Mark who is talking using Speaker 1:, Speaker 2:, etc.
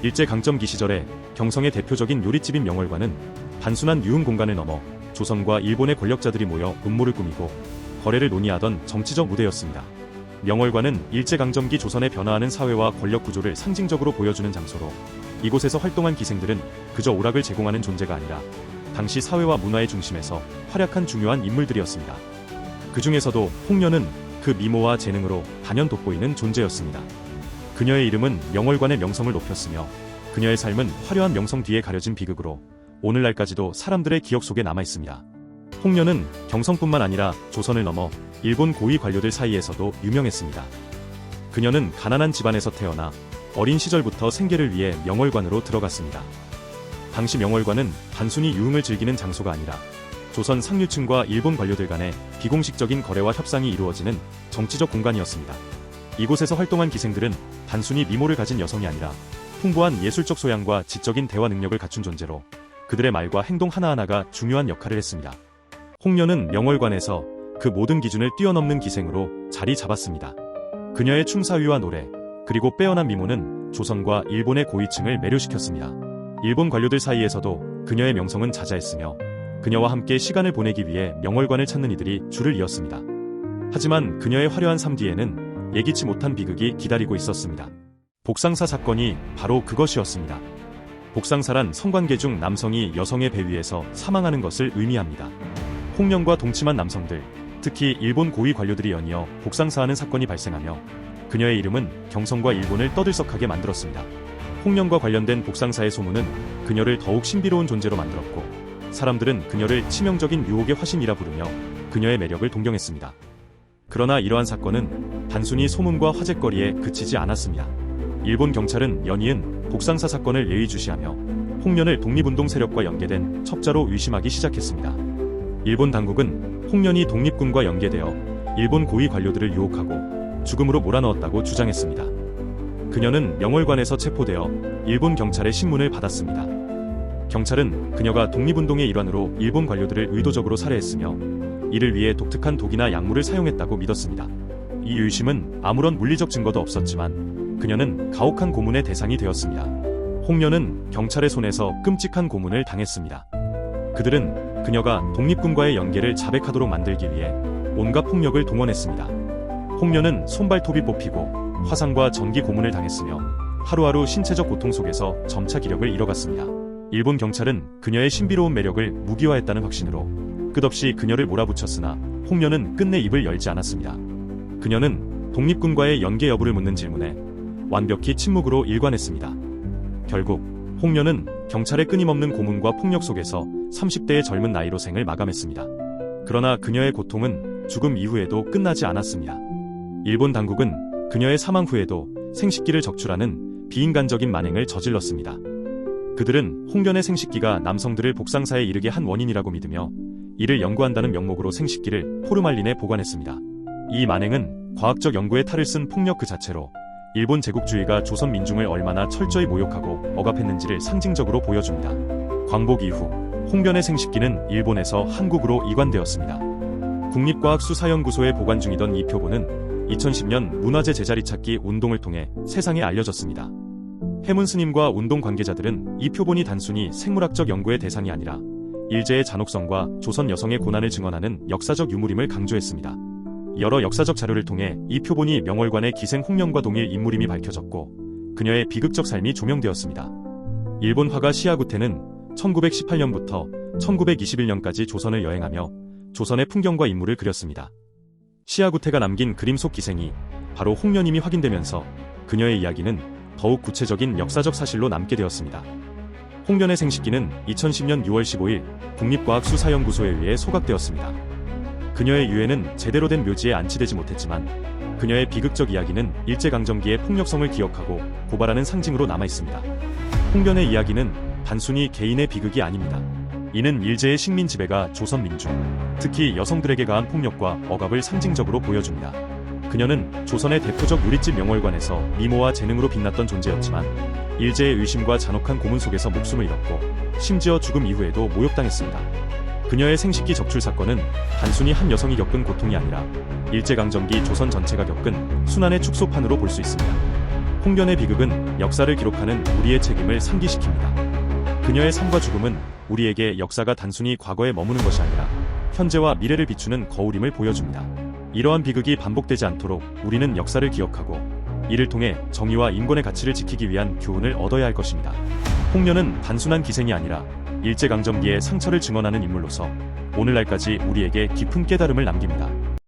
Speaker 1: 일제강점기 시절에 경성의 대표적인 요리집인 명월관은 단순한 유흥 공간을 넘어 조선과 일본의 권력자들이 모여 음모를 꾸미고 거래를 논의하던 정치적 무대였습니다. 명월관은 일제강점기 조선의 변화하는 사회와 권력 구조를 상징적으로 보여주는 장소로 이곳에서 활동한 기생들은 그저 오락을 제공하는 존재가 아니라 당시 사회와 문화의 중심에서 활약한 중요한 인물들이었습니다. 그 중에서도 홍련은 그 미모와 재능으로 단연 돋보이는 존재였습니다. 그녀의 이름은 명월관의 명성을 높였으며 그녀의 삶은 화려한 명성 뒤에 가려진 비극으로 오늘날까지도 사람들의 기억 속에 남아있습니다. 홍련은 경성뿐만 아니라 조선을 넘어 일본 고위 관료들 사이에서도 유명했습니다. 그녀는 가난한 집안에서 태어나 어린 시절부터 생계를 위해 명월관으로 들어갔습니다. 당시 명월관은 단순히 유흥을 즐기는 장소가 아니라 조선 상류층과 일본 관료들 간의 비공식적인 거래와 협상이 이루어지는 정치적 공간이었습니다. 이곳에서 활동한 기생들은 단순히 미모를 가진 여성이 아니라 풍부한 예술적 소양과 지적인 대화 능력을 갖춘 존재로 그들의 말과 행동 하나하나가 중요한 역할을 했습니다. 홍련은 명월관에서 그 모든 기준을 뛰어넘는 기생으로 자리 잡았습니다. 그녀의 춤사위와 노래, 그리고 빼어난 미모는 조선과 일본의 고위층을 매료시켰습니다. 일본 관료들 사이에서도 그녀의 명성은 자자했으며 그녀와 함께 시간을 보내기 위해 명월관을 찾는 이들이 줄을 이었습니다. 하지만 그녀의 화려한 삶 뒤에는 예기치 못한 비극이 기다리고 있었습니다. 복상사 사건이 바로 그것이었습니다. 복상사란 성관계 중 남성이 여성의 배 위에서 사망하는 것을 의미합니다. 홍련과 동침한 남성들, 특히 일본 고위 관료들이 연이어 복상사하는 사건이 발생하며 그녀의 이름은 경성과 일본을 떠들썩하게 만들었습니다. 홍련과 관련된 복상사의 소문은 그녀를 더욱 신비로운 존재로 만들었고 사람들은 그녀를 치명적인 유혹의 화신이라 부르며 그녀의 매력을 동경했습니다. 그러나 이러한 사건은 단순히 소문과 화제거리에 그치지 않았습니다. 일본 경찰은 연이은 복상사 사건을 예의주시하며 홍련을 독립운동 세력과 연계된 첩자로 의심하기 시작했습니다. 일본 당국은 홍련이 독립군과 연계되어 일본 고위 관료들을 유혹하고 죽음으로 몰아넣었다고 주장했습니다. 그녀는 명월관에서 체포되어 일본 경찰의 신문을 받았습니다. 경찰은 그녀가 독립운동의 일환으로 일본 관료들을 의도적으로 살해했으며 이를 위해 독특한 독이나 약물을 사용했다고 믿었습니다. 이 의심은 아무런 물리적 증거도 없었지만 그녀는 가혹한 고문의 대상이 되었습니다. 홍련은 경찰의 손에서 끔찍한 고문을 당했습니다. 그들은 그녀가 독립군과의 연계를 자백하도록 만들기 위해 온갖 폭력을 동원했습니다. 홍련은 손발톱이 뽑히고 화상과 전기 고문을 당했으며 하루하루 신체적 고통 속에서 점차 기력을 잃어갔습니다. 일본 경찰은 그녀의 신비로운 매력을 무기화했다는 확신으로 끝없이 그녀를 몰아붙였으나 홍련은 끝내 입을 열지 않았습니다. 그녀는 독립군과의 연계 여부를 묻는 질문에 완벽히 침묵으로 일관했습니다. 결국 홍련은 경찰의 끊임없는 고문과 폭력 속에서 30대의 젊은 나이로 생을 마감했습니다. 그러나 그녀의 고통은 죽음 이후에도 끝나지 않았습니다. 일본 당국은 그녀의 사망 후에도 생식기를 적출하는 비인간적인 만행을 저질렀습니다. 그들은 홍련의 생식기가 남성들을 복상사에 이르게 한 원인이라고 믿으며 이를 연구한다는 명목으로 생식기를 포르말린에 보관했습니다. 이 만행은 과학적 연구에 탈을 쓴 폭력 그 자체로 일본 제국주의가 조선 민중을 얼마나 철저히 모욕하고 억압했는지를 상징적으로 보여줍니다. 광복 이후 홍련의 생식기는 일본에서 한국으로 이관되었습니다. 국립과학수사연구소에 보관 중이던 이 표본은 2010년 문화재 제자리 찾기 운동을 통해 세상에 알려졌습니다. 해문 스님과 운동 관계자들은 이 표본이 단순히 생물학적 연구의 대상이 아니라 일제의 잔혹성과 조선 여성의 고난을 증언하는 역사적 유물임을 강조했습니다. 여러 역사적 자료를 통해 이 표본이 명월관의 기생 홍련과 동일 인물임이 밝혀졌고 그녀의 비극적 삶이 조명되었습니다. 일본 화가 시야구테는 1918년부터 1921년까지 조선을 여행하며 조선의 풍경과 인물을 그렸습니다. 시야구테가 남긴 그림 속 기생이 바로 홍련임이 확인되면서 그녀의 이야기는 더욱 구체적인 역사적 사실로 남게 되었습니다. 홍련의 생식기는 2010년 6월 15일 국립과학수사연구소에 의해 소각되었습니다. 그녀의 유해는 제대로 된 묘지에 안치되지 못했지만 그녀의 비극적 이야기는 일제강점기의 폭력성을 기억하고 고발하는 상징으로 남아있습니다. 홍련의 이야기는 단순히 개인의 비극이 아닙니다. 이는 일제의 식민 지배가 조선 민중, 특히 여성들에게 가한 폭력과 억압을 상징적으로 보여줍니다. 그녀는 조선의 대표적 요리집 명월관에서 미모와 재능으로 빛났던 존재였지만 일제의 의심과 잔혹한 고문 속에서 목숨을 잃었고 심지어 죽음 이후에도 모욕당했습니다. 그녀의 생식기 적출 사건은 단순히 한 여성이 겪은 고통이 아니라 일제강점기 조선 전체가 겪은 순환의 축소판으로 볼 수 있습니다. 홍련의 비극은 역사를 기록하는 우리의 책임을 상기시킵니다. 그녀의 삶과 죽음은 우리에게 역사가 단순히 과거에 머무는 것이 아니라 현재와 미래를 비추는 거울임을 보여줍니다. 이러한 비극이 반복되지 않도록 우리는 역사를 기억하고 이를 통해 정의와 인권의 가치를 지키기 위한 교훈을 얻어야 할 것입니다. 홍련은 단순한 기생이 아니라 일제강점기의 상처를 증언하는 인물로서 오늘날까지 우리에게 깊은 깨달음을 남깁니다.